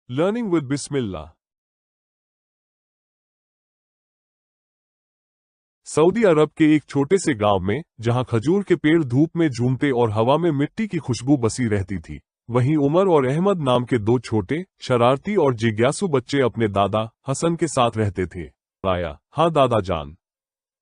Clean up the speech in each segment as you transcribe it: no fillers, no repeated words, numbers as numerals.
Learning with Bismillah. Saudi अरब के एक छोटे से गांव में, जहां खजूर के पेड़ धूप में झूमते और हवा में मिट्टी की खुशबू बसी रहती थी, वहीं उमर और अहमद नाम के दो छोटे, शरारती और जिज्ञासु बच्चे अपने दादा हसन के साथ रहते थे। आया, हाँ दादा जान,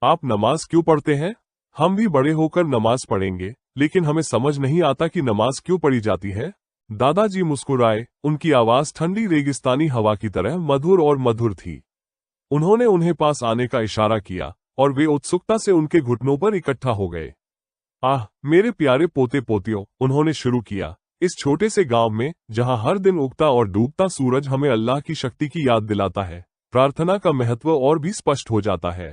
आप नमाज क्यों पढ़ते हैं? हम भी बड़े होकर नमाज पढ़ेंगे, लेकिन हमें समझ नहीं आता कि नमाज क्यों पढ़ी जाती है। दादाजी मुस्कुराए, उनकी आवाज ठंडी रेगिस्तानी हवा की तरह मधुर और मधुर थी। उन्होंने उन्हें पास आने का इशारा किया और वे उत्सुकता से उनके घुटनों पर इकट्ठा हो गए। आह, मेरे प्यारे पोते पोतियों, उन्होंने शुरू किया, इस छोटे से गांव में, जहां हर दिन उगता और डूबता सूरज हमें अल्लाह की शक्ति की याद दिलाता है, प्रार्थना का महत्व और भी स्पष्ट हो जाता है।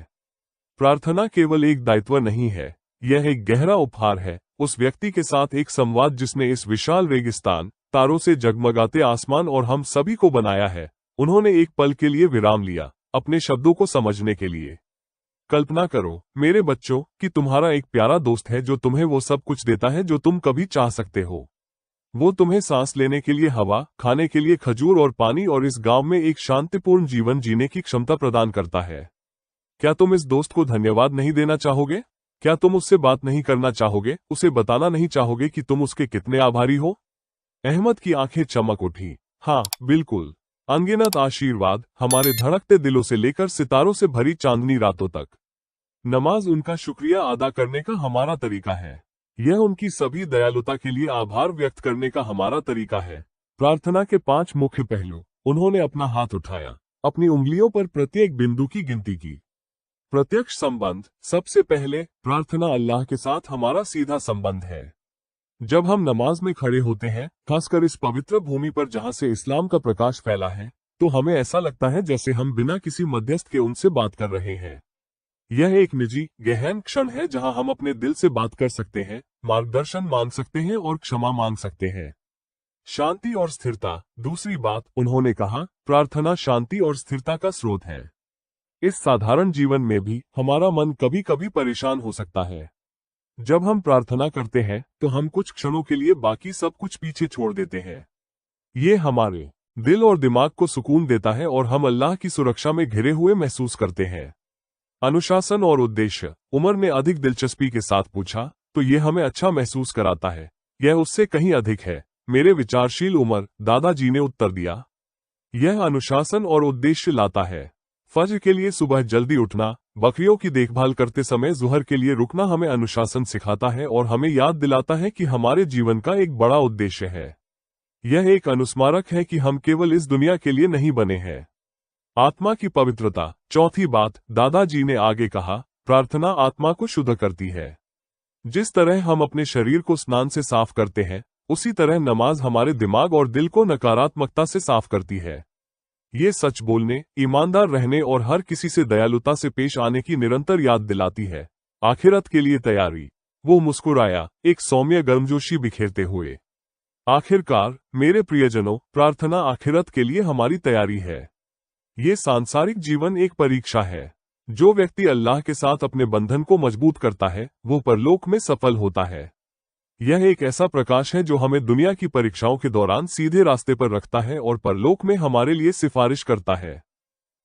प्रार्थना केवल एक दायित्व नहीं है, यह एक गहरा उपहार है उस व्यक्ति के साथ एक संवाद जिसने इस विशाल रेगिस्तान, तारों से जगमगाते आसमान और हम सभी को बनाया है। उन्होंने एक पल के लिए विराम लिया, अपने शब्दों को समझने के लिए। कल्पना करो मेरे बच्चों कि तुम्हारा एक प्यारा दोस्त है जो तुम्हें वो सब कुछ देता है जो तुम कभी चाह सकते हो। वो तुम्हें सांस लेने के लिए हवा, खाने के लिए खजूर और पानी, और इस गांव में एक शांतिपूर्ण जीवन जीने की क्षमता प्रदान करता है। क्या तुम इस दोस्त को धन्यवाद नहीं देना चाहोगे? क्या तुम उससे बात नहीं करना चाहोगे, उसे बताना नहीं चाहोगे कि तुम उसके कितने आभारी हो? अहमद की आंखें चमक उठी। हाँ बिल्कुल, अनगिनत आशीर्वाद, हमारे धड़कते दिलों से लेकर सितारों से भरी चांदनी रातों तक। नमाज उनका शुक्रिया अदा करने का हमारा तरीका है। यह उनकी सभी दयालुता के लिए आभार व्यक्त करने का हमारा तरीका है। प्रार्थना के 5 मुख्य पहलू। उन्होंने अपना हाथ उठाया, अपनी उंगलियों पर प्रत्येक बिंदु की गिनती की। प्रत्यक्ष संबंध। सबसे पहले, प्रार्थना अल्लाह के साथ हमारा सीधा संबंध है। जब हम नमाज में खड़े होते हैं, खासकर इस पवित्र भूमि पर जहां से इस्लाम का प्रकाश फैला है, तो हमें ऐसा लगता है जैसे हम बिना किसी मध्यस्थ के उनसे बात कर रहे हैं। यह एक निजी, गहन क्षण है जहां हम अपने दिल से बात कर सकते हैं, मार्गदर्शन मांग सकते हैं और क्षमा मांग सकते हैं। शांति और स्थिरता। दूसरी बात, उन्होंने कहा, प्रार्थना शांति और स्थिरता का स्रोत है। इस साधारण जीवन में भी हमारा मन कभी कभी परेशान हो सकता है। जब हम प्रार्थना करते हैं तो हम कुछ क्षणों के लिए बाकी सब कुछ पीछे छोड़ देते हैं। ये हमारे दिल और दिमाग को सुकून देता है और हम अल्लाह की सुरक्षा में घिरे हुए महसूस करते हैं। अनुशासन और उद्देश्य। उमर ने अधिक दिलचस्पी के साथ पूछा, तो ये हमें अच्छा महसूस कराता है? यह उससे कहीं अधिक है, मेरे विचारशील उमर, दादाजी ने उत्तर दिया। यह अनुशासन और उद्देश्य लाता है। फज्र के लिए सुबह जल्दी उठना, बकरियों की देखभाल करते समय ज़ुहर के लिए रुकना हमें अनुशासन सिखाता है और हमें याद दिलाता है कि हमारे जीवन का एक बड़ा उद्देश्य है। यह एक अनुस्मारक है कि हम केवल इस दुनिया के लिए नहीं बने हैं। आत्मा की पवित्रता। चौथी बात, दादाजी ने आगे कहा, प्रार्थना आत्मा को शुद्ध करती है। जिस तरह हम अपने शरीर को स्नान से साफ करते हैं, उसी तरह नमाज हमारे दिमाग और दिल को नकारात्मकता से साफ करती है। ये सच बोलने, ईमानदार रहने और हर किसी से दयालुता से पेश आने की निरंतर याद दिलाती है। आखिरत के लिए तैयारी। वो मुस्कुराया, एक सौम्य गर्मजोशी बिखेरते हुए। आखिरकार, मेरे प्रियजनों, प्रार्थना आखिरत के लिए हमारी तैयारी है। ये सांसारिक जीवन एक परीक्षा है। जो व्यक्ति अल्लाह के साथ अपने बंधन को मजबूत करता है, वो परलोक में सफल होता है। यह एक ऐसा प्रकाश है जो हमें दुनिया की परीक्षाओं के दौरान सीधे रास्ते पर रखता है और परलोक में हमारे लिए सिफारिश करता है।